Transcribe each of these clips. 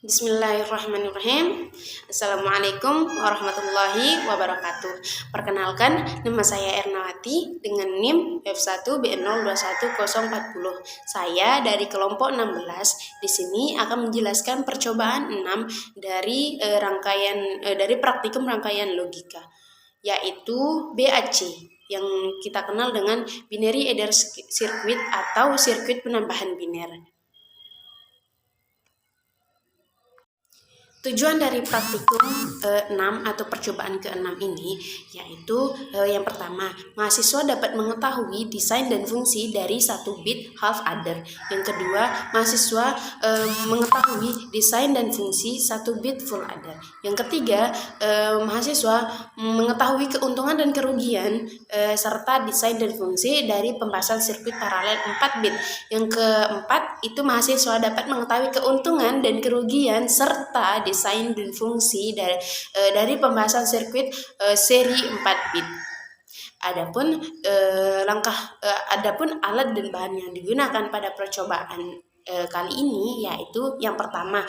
Bismillahirrahmanirrahim. Assalamualaikum warahmatullahi wabarakatuh. Perkenalkan, nama saya Ernawati dengan NIM F1B021040. Saya dari kelompok 16. Di sini akan menjelaskan percobaan 6 dari praktikum rangkaian logika, yaitu BAC yang kita kenal dengan binary adder circuit atau sirkuit penambahan biner. Tujuan dari praktikum 6 atau percobaan ke-6 ini yaitu yang pertama, mahasiswa dapat mengetahui desain dan fungsi dari 1 bit half adder. Yang kedua, mahasiswa mengetahui desain dan fungsi 1 bit full adder. Yang ketiga, mahasiswa mengetahui keuntungan dan kerugian serta desain dan fungsi dari pembahasan sirkuit paralel 4 bit. Yang keempat, itu mahasiswa dapat mengetahui keuntungan dan kerugian serta desain dan fungsi dari pembahasan sirkuit seri 4 bit. Adapun alat dan bahan yang digunakan pada percobaan kali ini yaitu yang pertama,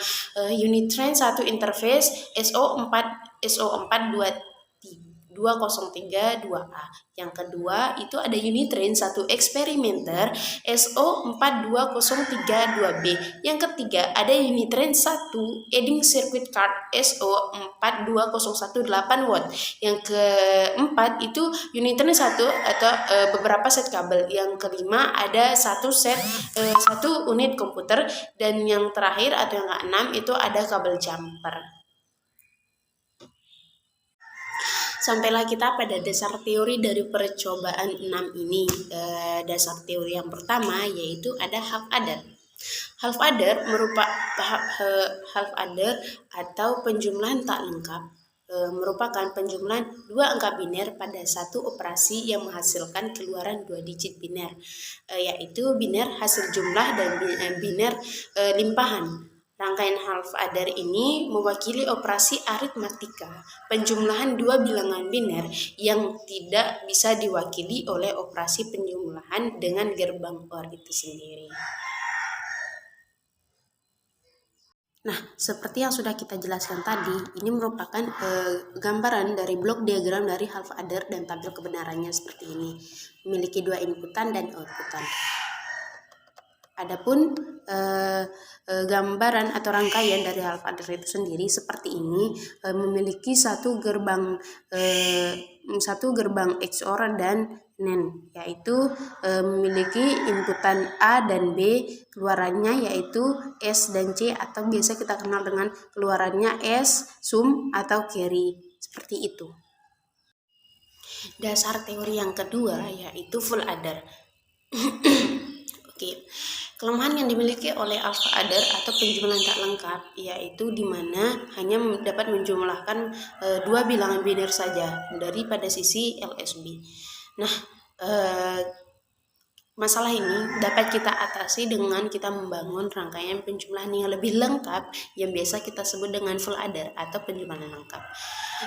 unit train 1 interface SO40232A. Yang kedua itu ada unit train 1 experimenter SO4203-2B. Yang ketiga ada unit train 1 adding circuit card SO42018W. Yang keempat itu unit train 1 atau beberapa set kabel. Yang kelima ada satu unit komputer, dan yang terakhir atau yang keenam itu ada kabel jumper. Sampailah kita pada dasar teori dari percobaan 6 ini. Dasar teori yang pertama yaitu ada half adder. Half adder atau penjumlahan tak lengkap merupakan penjumlahan 2 angka biner pada satu operasi yang menghasilkan keluaran 2 digit biner, yaitu biner hasil jumlah dan biner limpahan. Rangkaian half adder ini mewakili operasi aritmatika, penjumlahan 2 bilangan biner yang tidak bisa diwakili oleh operasi penjumlahan dengan gerbang OR itu sendiri. Nah, seperti yang sudah kita jelaskan tadi, ini merupakan gambaran dari blok diagram dari half adder dan tabel kebenarannya seperti ini. Memiliki 2 inputan dan outputan. Adapun gambaran atau rangkaian dari half adder itu sendiri seperti ini, memiliki satu gerbang XOR dan NAND, yaitu memiliki inputan A dan B, keluarannya yaitu S dan C, atau biasa kita kenal dengan keluarannya S, sum atau carry, seperti itu. Dasar teori yang kedua yaitu full adder. Oke. Kelemahan yang dimiliki oleh half adder atau penjumlahan tak lengkap yaitu di mana hanya dapat menjumlahkan 2 bilangan biner saja daripada sisi LSB. Nah, masalah ini dapat kita atasi dengan kita membangun rangkaian penjumlahan yang lebih lengkap yang biasa kita sebut dengan full adder atau penjumlahan lengkap.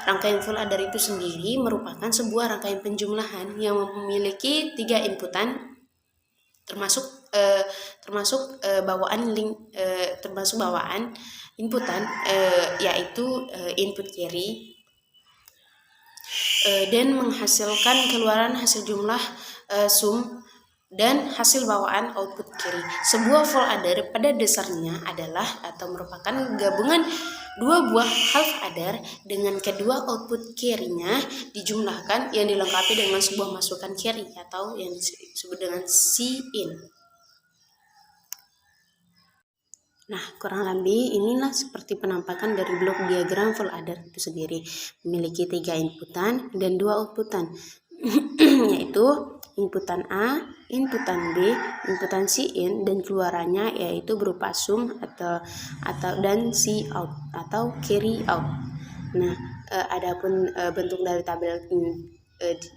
Rangkaian full adder itu sendiri merupakan sebuah rangkaian penjumlahan yang memiliki 3 inputan termasuk bawaan inputan yaitu input carry dan menghasilkan keluaran hasil jumlah sum dan hasil bawaan output carry. Sebuah full adder pada dasarnya adalah atau merupakan gabungan 2 buah half adder dengan kedua output carry-nya dijumlahkan yang dilengkapi dengan sebuah masukan carry atau yang disebut dengan C-in. Nah, kurang lebih inilah seperti penampakan dari blok diagram full adder itu sendiri. Memiliki 3 inputan dan 2 outputan, yaitu inputan A, inputan B, inputan C-in, dan keluarannya yaitu berupa sum atau dan C-out atau carry out. Nah, adapun bentuk dari tabel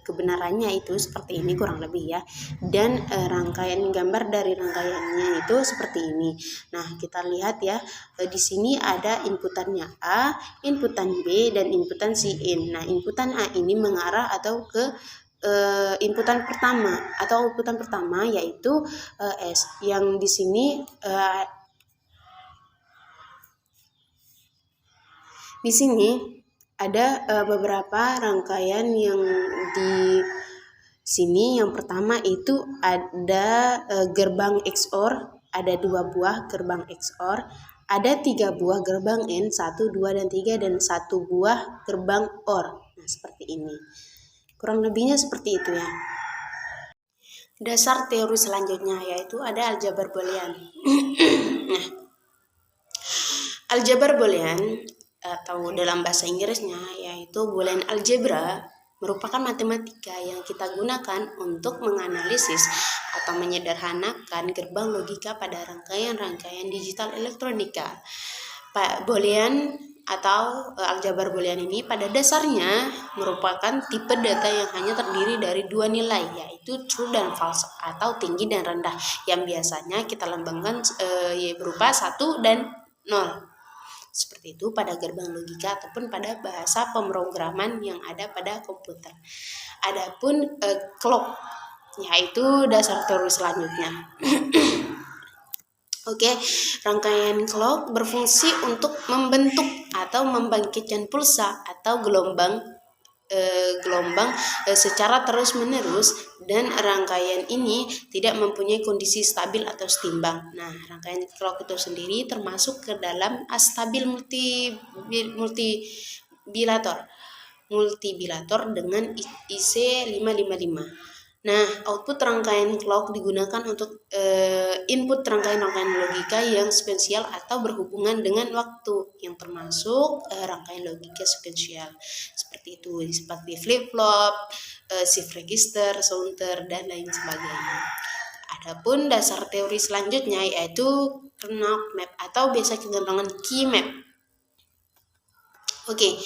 kebenarannya itu seperti ini kurang lebih ya, dan rangkaian gambar dari rangkaiannya itu seperti ini. Nah, kita lihat ya, di sini ada inputannya A, inputan B, dan inputan C-in. Nah, inputan A ini mengarah atau ke inputan pertama yaitu S, yang di sini Di sini ada beberapa rangkaian yang di sini. Yang pertama itu ada gerbang XOR, ada 2 buah gerbang XOR, ada 3 buah gerbang N, 1, 2, dan 3, dan 1 buah gerbang OR. Nah, seperti ini. Kurang lebihnya seperti itu ya. Dasar teori selanjutnya yaitu ada aljabar boolean. Nah, aljabar boolean atau dalam bahasa Inggrisnya yaitu Boolean algebra merupakan matematika yang kita gunakan untuk menganalisis atau menyederhanakan gerbang logika pada rangkaian-rangkaian digital elektronika. Boolean atau aljabar boolean ini pada dasarnya merupakan tipe data yang hanya terdiri dari 2 nilai, yaitu true dan false atau tinggi dan rendah, yang biasanya kita lambangkan berupa 1 dan 0. Seperti itu pada gerbang logika ataupun pada bahasa pemrograman yang ada pada komputer. Adapun clock yaitu dasar teori selanjutnya. Oke, rangkaian clock berfungsi untuk membentuk atau membangkitkan pulsa atau gelombang secara terus-menerus, dan rangkaian ini tidak mempunyai kondisi stabil atau setimbang. Nah, rangkaian clock itu sendiri termasuk ke dalam astabil multibilator dengan IC 555. Nah, output rangkaian clock digunakan untuk input rangkaian-rangkaian logika yang spesial atau berhubungan dengan waktu, yang termasuk rangkaian logika sekuensial. Seperti itu, seperti flip-flop, shift register, counter, dan lain sebagainya. Adapun dasar teori selanjutnya yaitu kernel map atau biasa kita dengan key map. Oke,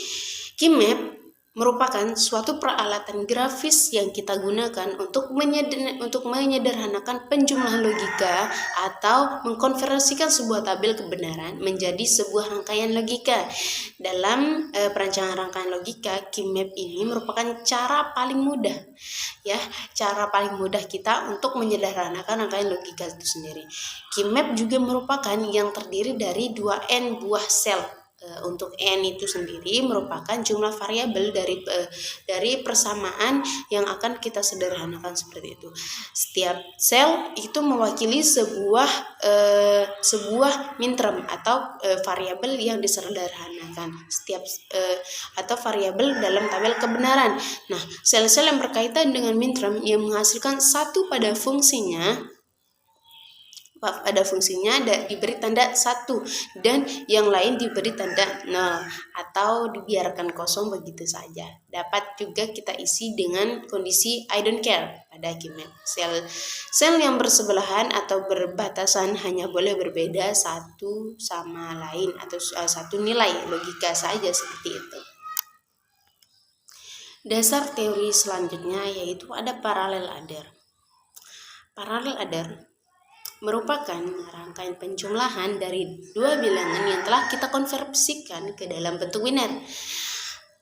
key map merupakan suatu peralatan grafis yang kita gunakan untuk menyederhanakan penjumlahan logika atau mengkonversikan sebuah tabel kebenaran menjadi sebuah rangkaian logika. Dalam perancangan rangkaian logika, key map ini merupakan cara paling mudah kita untuk menyederhanakan rangkaian logika itu sendiri. Key map juga merupakan yang terdiri dari 2n buah sel. Untuk n itu sendiri merupakan jumlah variabel dari persamaan yang akan kita sederhanakan seperti itu. Setiap sel itu mewakili sebuah minterm atau variabel yang disederhanakan. Atau variabel dalam tabel kebenaran. Nah, sel-sel yang berkaitan dengan minterm yang menghasilkan satu pada fungsinya diberi tanda 1 dan yang lain diberi tanda 0 atau dibiarkan kosong begitu saja. Dapat juga kita isi dengan kondisi I don't care pada key map. Sel yang bersebelahan atau berbatasan hanya boleh berbeda satu sama lain atau satu nilai logika saja, seperti itu. Dasar teori selanjutnya yaitu ada parallel adder. Parallel adder merupakan rangkaian penjumlahan dari 2 bilangan yang telah kita konversikan ke dalam bentuk biner.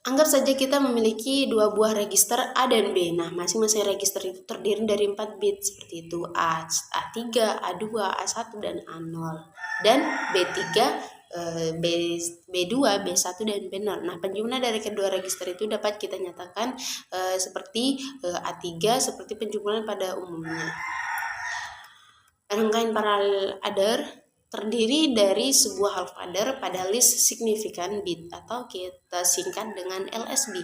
Anggap saja kita memiliki 2 buah register A dan B. Nah, masing-masing register itu terdiri dari 4 bit seperti itu, A3, A2, A1, dan A0. Dan B3, B2, B1, dan B0. Nah, penjumlah dari kedua register itu dapat kita nyatakan seperti A3 seperti penjumlahan pada umumnya. Rangkaian parallel adder terdiri dari sebuah half adder pada list signifikan bit atau kita singkat dengan LSB.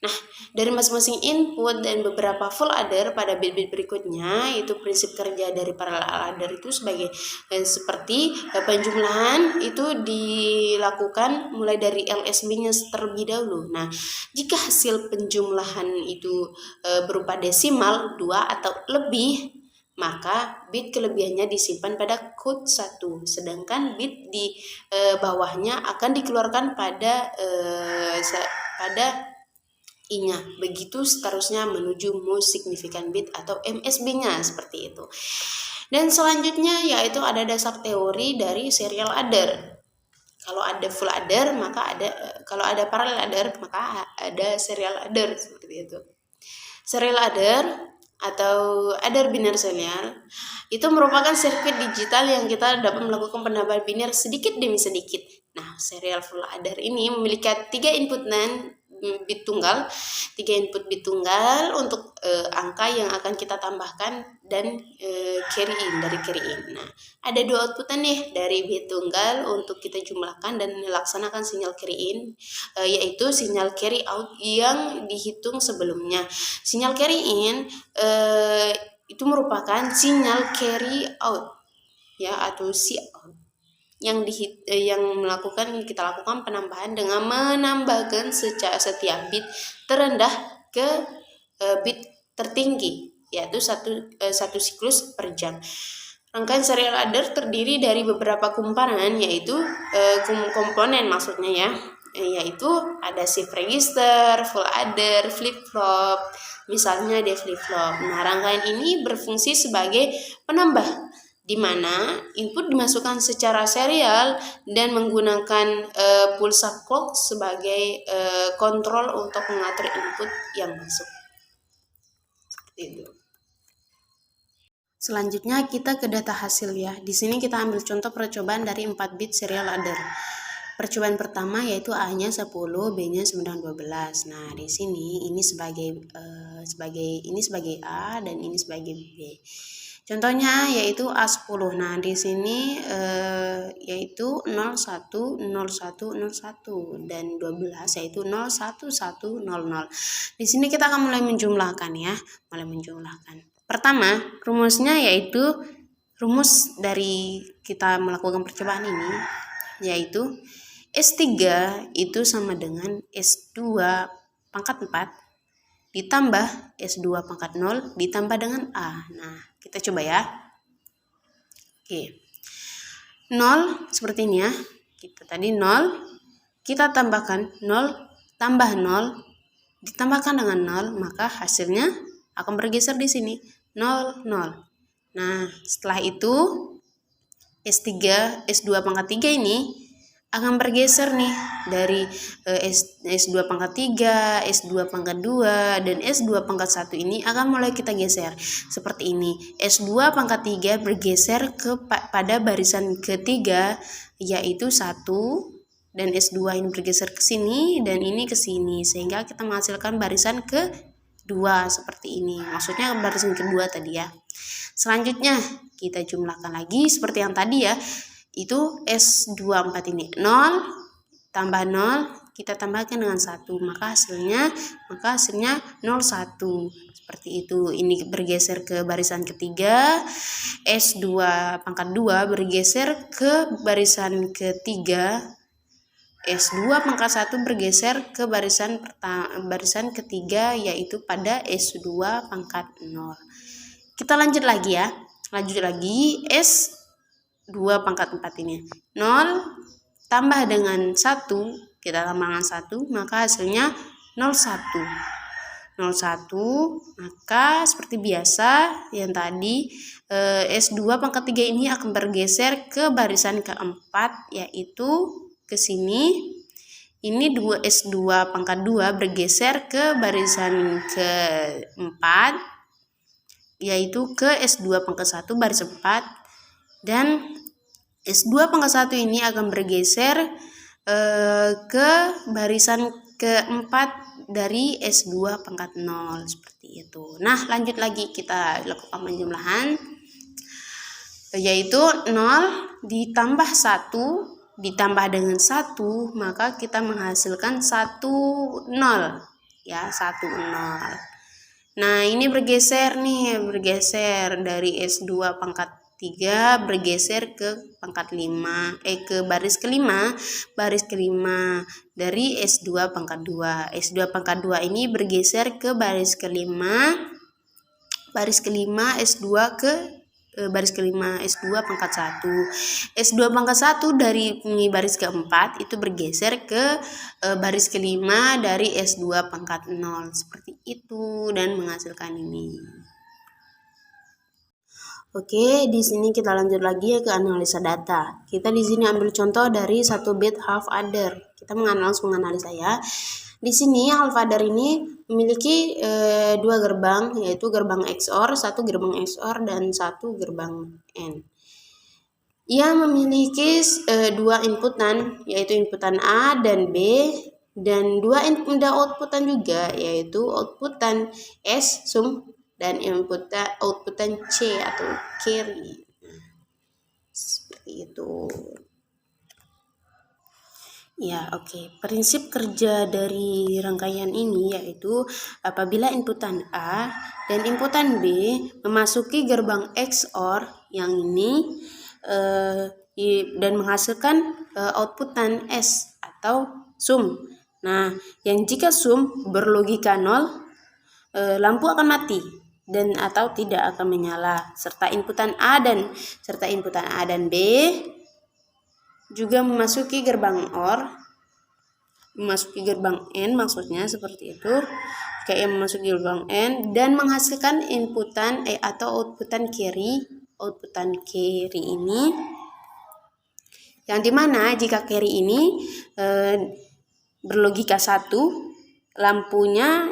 Nah, dari masing-masing input dan beberapa full adder pada bit-bit berikutnya, itu prinsip kerja dari parallel adder itu seperti penjumlahan itu dilakukan mulai dari LSB-nya terlebih dahulu. Nah, jika hasil penjumlahan itu berupa desimal 2 atau lebih, maka bit kelebihannya disimpan pada code 1, sedangkan bit di bawahnya akan dikeluarkan pada I-nya. Begitu seterusnya menuju most significant bit atau MSB-nya, seperti itu. Dan selanjutnya yaitu ada dasar teori dari serial adder. Kalau ada full adder kalau ada parallel adder maka ada serial adder, seperti itu. Serial adder atau adder biner serial itu merupakan sirkuit digital yang kita dapat melakukan penambahan biner sedikit demi sedikit. Nah, serial full adder ini memiliki 3 input NAND bit tunggal, 3 input bit tunggal untuk angka yang akan kita tambahkan dan carry in dari carry in. Nah, ada 2 outputan nih dari bit tunggal untuk kita jumlahkan dan melaksanakan sinyal carry in, yaitu sinyal carry out yang dihitung sebelumnya. Sinyal carry in itu merupakan sinyal carry out ya, atau C out yang kita lakukan penambahan dengan menambahkan setiap bit terendah ke bit tertinggi, yaitu satu siklus per jam. Rangkaian serial adder terdiri dari beberapa komponen, yaitu komponen maksudnya ya, yaitu ada shift register, full adder, flip flop, misalnya ada flip flop. Nah, rangkaian ini berfungsi sebagai penambah, di mana input dimasukkan secara serial dan menggunakan pulsa clock sebagai kontrol untuk mengatur input yang masuk. Seperti itu. Selanjutnya kita ke data hasil ya. Di sini kita ambil contoh percobaan dari 4 bit serial adder. Percobaan pertama yaitu A-nya 10, B-nya 9, 12. Nah, di sini ini sebagai A dan ini sebagai B. Contohnya yaitu A10. Nah, di sini yaitu 01, 01, 01 dan 12 yaitu 01, 1, 00. Di sini kita akan mulai menjumlahkan ya, Pertama, rumusnya yaitu rumus dari kita melakukan percobaan ini yaitu S3 itu sama dengan S2 pangkat 4 ditambah S2 pangkat 0 ditambah dengan A. Nah, kita coba ya. Oke. 0 seperti ini ya. Kita tadi 0, kita tambahkan 0 tambah 0 ditambahkan dengan 0, maka hasilnya akan bergeser di sini 0, 0. Nah, setelah itu S2 pangkat 3 ini akan bergeser nih dari S2 pangkat 3, S2 pangkat 2, dan S2 pangkat 1 ini akan mulai kita geser seperti ini. S2 pangkat 3 bergeser pada barisan ketiga yaitu 1, dan S2 ini bergeser ke sini dan ini ke sini, sehingga kita menghasilkan barisan kedua seperti ini. Maksudnya barisan kedua tadi ya. Selanjutnya kita jumlahkan lagi seperti yang tadi ya. Itu S24 ini 0 tambah 0 kita tambahkan dengan 1, maka hasilnya 01 seperti itu. Ini bergeser ke barisan ketiga, S2 pangkat 2 bergeser ke barisan ketiga, S2 pangkat 1 bergeser ke barisan ketiga yaitu pada S2 pangkat 0. Kita lanjut lagi ya. S2 pangkat 4 ini 0 tambah dengan 1, kita tambahkan 1, maka hasilnya 01, maka seperti biasa yang tadi S2 pangkat 3 ini akan bergeser ke barisan keempat yaitu ke sini. Ini S2 pangkat 2 bergeser ke barisan keempat yaitu ke S2 pangkat 1 baris 4, dan S2 pangkat 1 ini akan bergeser ke barisan keempat dari S2 pangkat 0 seperti itu. Nah, lanjut lagi kita lakukan penjumlahan yaitu 0 ditambah 1 ditambah dengan 1, maka kita menghasilkan 1, 0 ya, 1, 0. Nah, ini bergeser dari S2 pangkat 3 bergeser ke pangkat 5 ke baris kelima dari S2 pangkat 2. S2 pangkat 2 ini bergeser ke baris kelima S2 ke baris kelima S2 pangkat 1. S2 pangkat 1 dari baris keempat itu bergeser ke baris kelima dari S2 pangkat 0 seperti itu dan menghasilkan ini. Oke, di sini kita lanjut lagi ya ke analisa data. Kita di sini ambil contoh dari 1 bit half adder. Kita menganalisa ya. Di sini half adder ini memiliki 2 gerbang, yaitu gerbang XOR, 1 gerbang XOR dan 1 gerbang AND. Ia memiliki dua inputan, yaitu inputan A dan B, dan dua outputan juga, yaitu outputan S sum dan outputan C atau carry. Seperti itu. Ya, oke. Prinsip kerja dari rangkaian ini yaitu apabila inputan A dan inputan B memasuki gerbang XOR yang ini dan menghasilkan outputan S atau sum. Nah, yang jika sum berlogika 0, lampu akan mati dan atau tidak akan menyala, serta inputan A dan B juga memasuki gerbang OR, memasuki gerbang N, maksudnya seperti itu, kayak memasuki gerbang N dan menghasilkan inputan atau outputan carry. Outputan carry ini yang dimana jika carry ini berlogika 1, lampunya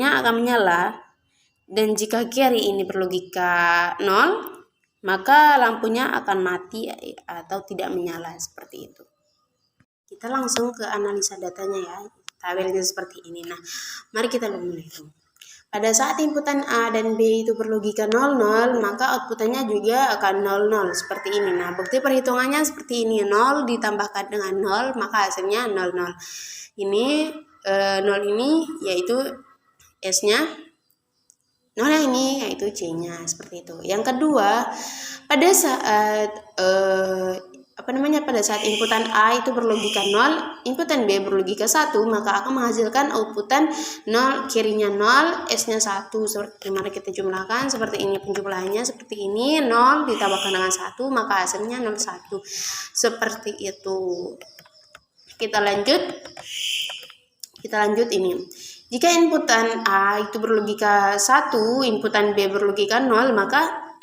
akan menyala, dan jika carry ini berlogika 0, maka lampunya akan mati atau tidak menyala, seperti itu. Kita langsung ke analisa datanya ya. Tabelnya seperti ini. Nah, mari kita mulai. Pada saat inputan A dan B itu berlogika 00, maka outputannya juga akan 00 seperti ini. Nah, bukti perhitungannya seperti ini. 0 ditambahkan dengan 0, maka hasilnya 00. Ini 0 ini yaitu S-nya, 0 yang ini yaitu C-nya, seperti itu. Yang kedua, pada saat pada saat inputan A itu berlogika 0, inputan B berlogika 1, maka akan menghasilkan outputan 0, carry-nya 0, S-nya 1. Seperti mari kita jumlahkan seperti ini, penjumlahannya seperti ini, 0 ditambahkan dengan 1, maka hasilnya 01. Seperti itu. Kita lanjut ini. Jika inputan A itu berlogika 1, inputan B berlogika 0, maka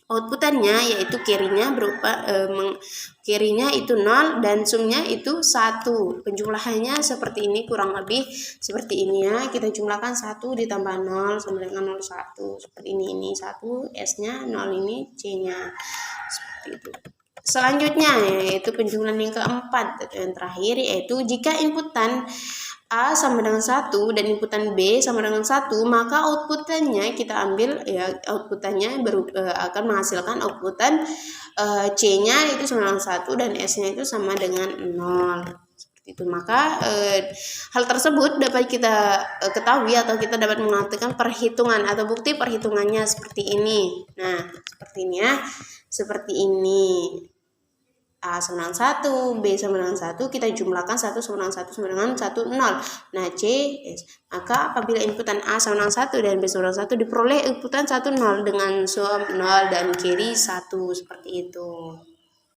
outputannya yaitu carry-nya berupa carry-nya itu 0 dan sumnya itu 1. Penjumlahannya seperti ini, kurang lebih seperti ini ya. Kita jumlahkan 1 ditambah 0 sama dengan 01. Seperti ini 1, S-nya 0, ini C-nya. Seperti itu. Selanjutnya yaitu penjumlahan yang keempat atau yang terakhir, yaitu jika inputan A sama dengan 1 dan inputan B sama dengan 1, maka outputannya kita ambil ya, outputannya akan menghasilkan outputan C-nya itu sama dengan 1 dan S-nya itu sama dengan 0. Seperti itu. Maka hal tersebut dapat kita ketahui atau kita dapat mengatakan perhitungan atau bukti perhitungannya seperti ini. Nah, seperti ini ya. Seperti ini. A sama dengan 1, B sama dengan 1, kita jumlahkan 1 sama dengan 1 sama dengan 1, 0. Nah, C, S. Maka apabila inputan A sama dengan 1 dan B sama dengan 1, diperoleh inputan 1, 0 dengan sum 0 dan carry 1, seperti itu.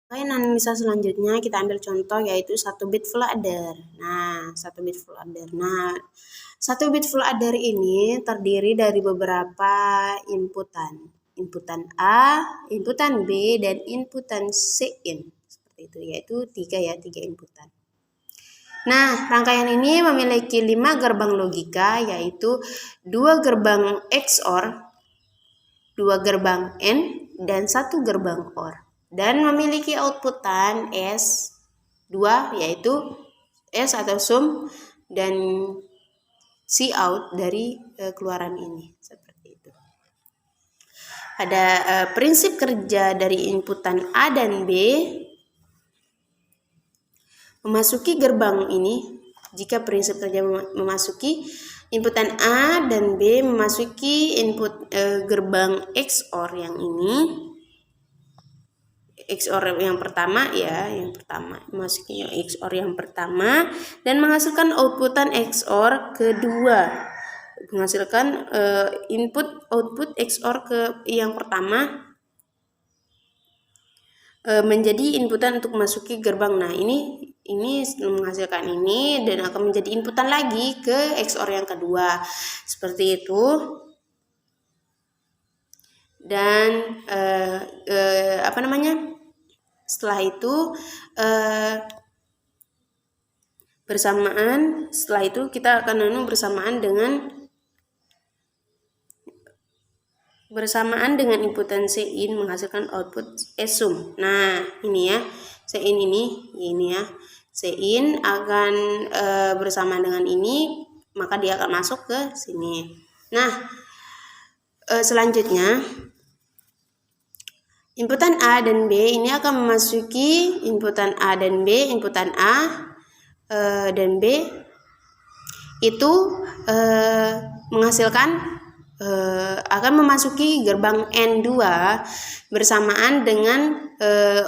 Oke, analisa selanjutnya kita ambil contoh yaitu 1 bit full adder. Nah, 1 bit full adder. Nah, 1 bit full adder ini terdiri dari beberapa inputan. Inputan A, inputan B, dan inputan C-in. Itu yaitu 3 inputan. Nah, rangkaian ini memiliki 5 gerbang logika, yaitu 2 gerbang XOR, 2 gerbang AND, dan 1 gerbang OR, dan memiliki outputan S2 yaitu S atau sum dan Cout dari keluaran ini, seperti itu. Pada prinsip kerja dari inputan A dan B memasuki gerbang ini, jika prinsip kerja memasuki inputan A dan B memasuki input gerbang XOR yang ini, XOR yang pertama ya, memasuki XOR yang pertama dan menghasilkan outputan XOR kedua, menghasilkan input output XOR ke yang pertama menjadi inputan untuk memasuki gerbang. Nah, ini menghasilkan ini dan akan menjadi inputan lagi ke XOR yang kedua, seperti itu. Dan setelah itu setelah itu kita akan bersamaan dengan bersamaan dengan inputan Cin menghasilkan output sum. Nah, ini ya, Cin ini ya. Cin akan bersama dengan ini, maka dia akan masuk ke sini. Nah, selanjutnya inputan A dan B ini akan memasuki inputan A dan B, inputan A dan B itu menghasilkan akan memasuki gerbang N2 bersamaan dengan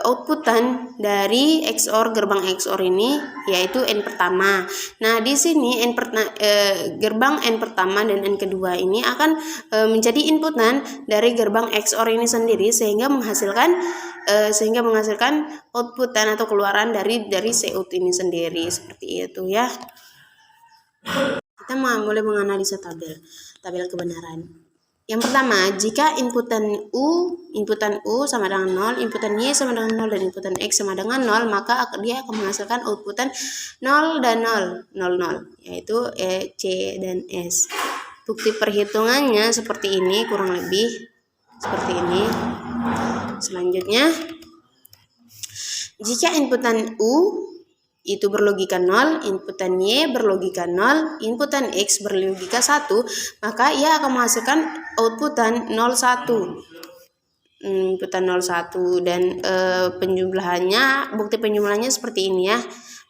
outputan dari XOR gerbang XOR ini, yaitu N pertama. Nah, di sini gerbang N pertama dan N kedua ini akan menjadi inputan dari gerbang XOR ini sendiri, sehingga menghasilkan outputan atau keluaran dari Cout ini sendiri, seperti itu ya. Kita mulai menganalisa tabel kebenaran. Yang pertama, jika inputan U sama dengan 0, inputan Y sama dengan 0, dan inputan X sama dengan 0, maka dia akan menghasilkan outputan 0 dan 0, 0, yaitu C dan S. Bukti perhitungannya seperti ini, kurang lebih seperti ini. Selanjutnya, jika inputan U itu berlogika 0, inputan Y berlogika 0, inputan X berlogika 1, maka ia akan menghasilkan outputan 01. Inputan 01 dan bukti penjumlahannya seperti ini ya.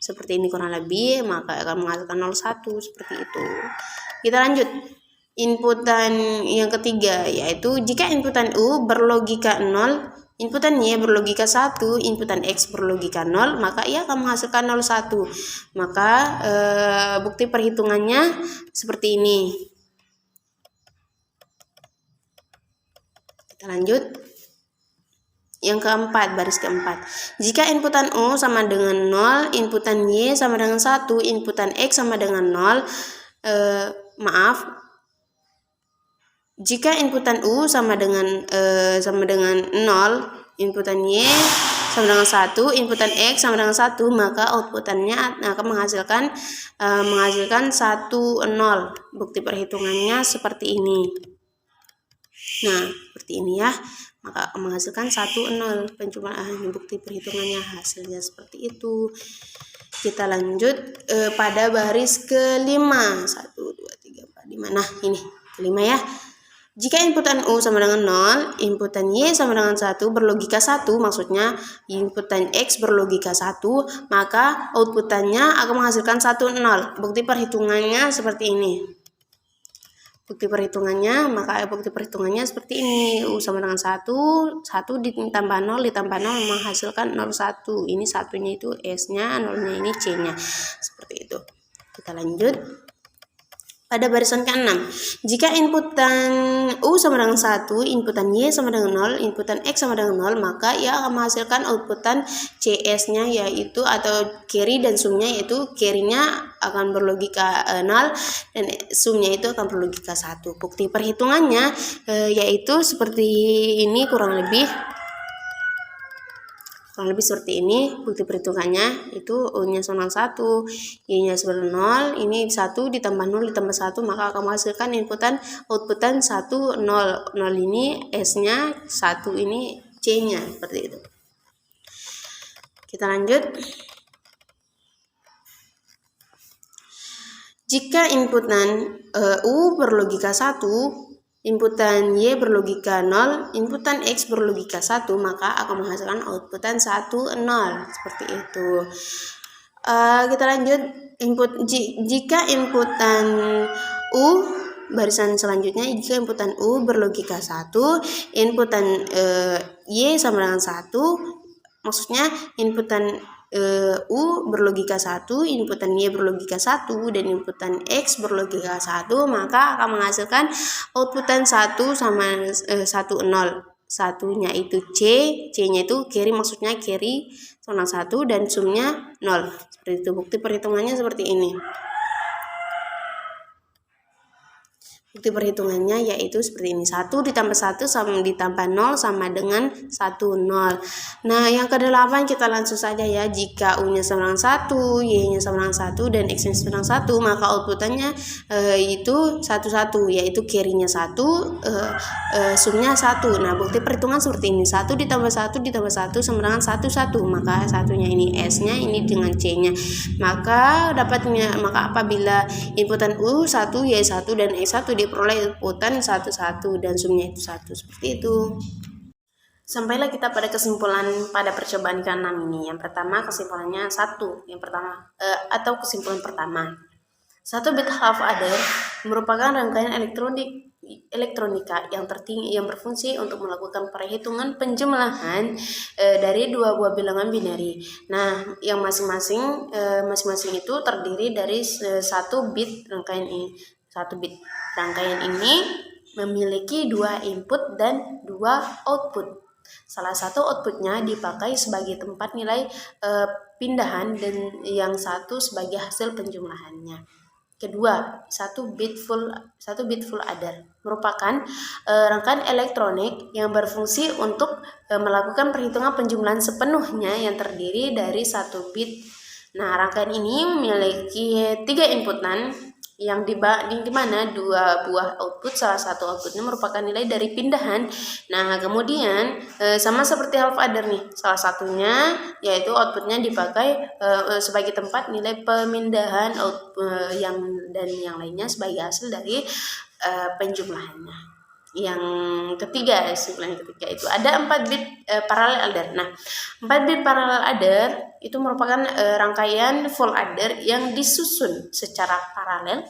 Seperti ini kurang lebih, maka akan menghasilkan 01 seperti itu. Kita lanjut. Inputan yang ketiga, yaitu jika inputan U berlogika 0, inputan Y berlogika 1, inputan X berlogika 0, maka ia akan menghasilkan 01. Maka bukti perhitungannya seperti ini. Kita lanjut. Yang keempat, baris keempat. Jika inputan U sama dengan 0, inputan Y sama dengan 1, inputan X sama dengan 0, jika inputan U sama dengan 0, inputan Y sama dengan 1, inputan X sama dengan 1, maka outputannya akan menghasilkan 1, 0. Bukti perhitungannya seperti ini. Nah, seperti ini ya. Maka akan menghasilkan 1, 0. Penjumlahan bukti perhitungannya hasilnya seperti itu. Kita lanjut pada baris kelima. 1, 2, 3, 4, 5. Nah, ini kelima ya. Jika inputan U sama dengan 0, inputan Y sama dengan 1 berlogika 1, maksudnya inputan X berlogika 1, maka outputannya akan menghasilkan 1, 0. Bukti perhitungannya seperti ini. Bukti perhitungannya seperti ini. U sama dengan 1 ditambah 0 menghasilkan 01. Ini satunya itu S-nya, 0-nya ini C-nya. Seperti itu. Kita lanjut. Pada barisan ke-6, jika inputan U sama dengan 1, inputan Y sama dengan 0, inputan X sama dengan 0, maka ia akan menghasilkan outputan CS-nya yaitu atau carry dan sumnya, yaitu carry-nya akan berlogika 0 dan sumnya itu akan berlogika 1. Bukti perhitungannya yaitu seperti ini kurang lebih seperti ini. Bukti perhitungannya itu U-nya sama 1, Y-nya sama 0, ini 1 ditambah 0 ditambah 1, maka akan menghasilkan outputan 1, 0. 0 ini S-nya, 1 ini C-nya, seperti itu. Kita lanjut. Jika inputan U berlogika 1, inputan Y berlogika 0, inputan X berlogika 1, maka akan menghasilkan outputan 1, 0. Seperti itu. Kita lanjut. Jika inputan U, barisan selanjutnya, jika inputan U berlogika 1, inputan Y sama dengan 1, maksudnya inputan U berlogika 1, inputan Y berlogika 1, dan inputan X berlogika 1, maka akan menghasilkan outputan 1 sama 1, 0. Satunya itu C-nya itu carry, maksudnya carry sama 1, dan sumnya 0. Seperti itu. Bukti perhitungannya seperti ini. Bukti perhitungannya yaitu seperti ini. 1 ditambah 1 sama ditambah 0 sama dengan 1, 0. Nah, yang ke-8 kita langsung saja ya. Jika U-nya sama dengan 1, Y-nya sama dengan 1, dan X-nya sama dengan 1, maka outputannya itu 1, 1, yaitu carry-nya 1, sumnya 1. Nah, bukti perhitungan seperti ini. 1 ditambah 1 ditambah 1 sama dengan 1, 1. Maka satunya ini S-nya, ini dengan C-nya. Maka apabila inputan U1, Y1, dan X1 diperoleh inputan 1, 1 dan sumnya itu 1, seperti itu. Sampailah kita pada kesimpulan pada percobaan ke-6 ini. Yang pertama kesimpulannya 1. Atau kesimpulan pertama. 1 bit half adder merupakan rangkaian elektronika yang berfungsi untuk melakukan perhitungan penjumlahan dari dua buah bilangan binary. Nah, yang masing-masing itu terdiri dari 1 bit rangkaian ini. 1 bit rangkaian ini memiliki 2 input dan 2 output. Salah satu outputnya dipakai sebagai tempat nilai pindahan dan yang satu sebagai hasil penjumlahannya. Kedua, 1 bit full adder merupakan rangkaian elektronik yang berfungsi untuk melakukan perhitungan penjumlahan sepenuhnya yang terdiri dari 1 bit. Nah, rangkaian ini memiliki 3 inputan yang di mana 2 buah output, salah satu outputnya merupakan nilai dari pindahan. Nah, kemudian sama seperti half adder nih, salah satunya yaitu outputnya dipakai sebagai tempat nilai pemindahan dan yang lainnya sebagai hasil dari penjumlahannya. Yang ketiga itu ada 4 bit parallel adder. Nah, 4 bit parallel adder itu merupakan rangkaian full adder yang disusun secara paralel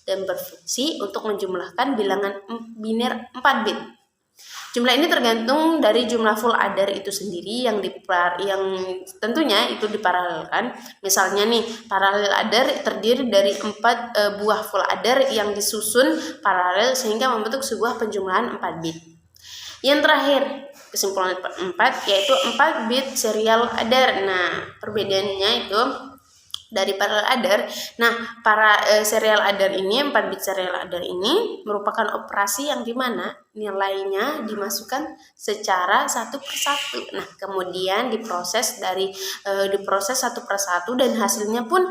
dan berfungsi untuk menjumlahkan bilangan biner 4 bit. Jumlah ini tergantung dari jumlah full adder itu sendiri yang tentunya itu diparalelkan. Misalnya nih, paralel adder terdiri dari 4 buah full adder yang disusun paralel sehingga membentuk sebuah penjumlahan 4 bit. Yang terakhir, kesimpulan 4 yaitu 4 bit serial adder. Nah, perbedaannya itu dari parallel adder. Nah, serial adder ini, 4 bit serial adder ini merupakan operasi yang dimana nilainya dimasukkan secara satu persatu. Nah, kemudian diproses satu persatu dan hasilnya pun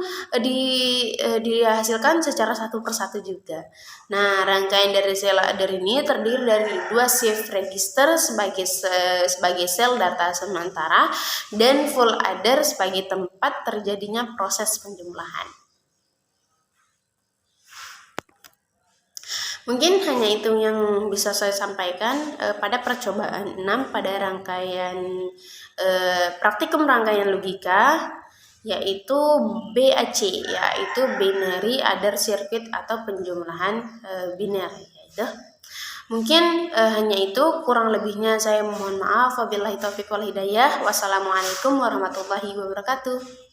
dihasilkan secara satu persatu juga. Nah, rangkaian dari serial adder ini terdiri dari 2 shift register sebagai sel data sementara dan full adder sebagai tempat terjadinya proses penjumlahan. Mungkin hanya itu yang bisa saya sampaikan pada percobaan 6 pada rangkaian praktikum rangkaian logika, yaitu BAC, yaitu binary adder circuit atau penjumlahan binary. Mungkin hanya itu, kurang lebihnya saya mohon maaf. Wabillahi taufiq wal hidayah. Wassalamualaikum warahmatullahi wabarakatuh.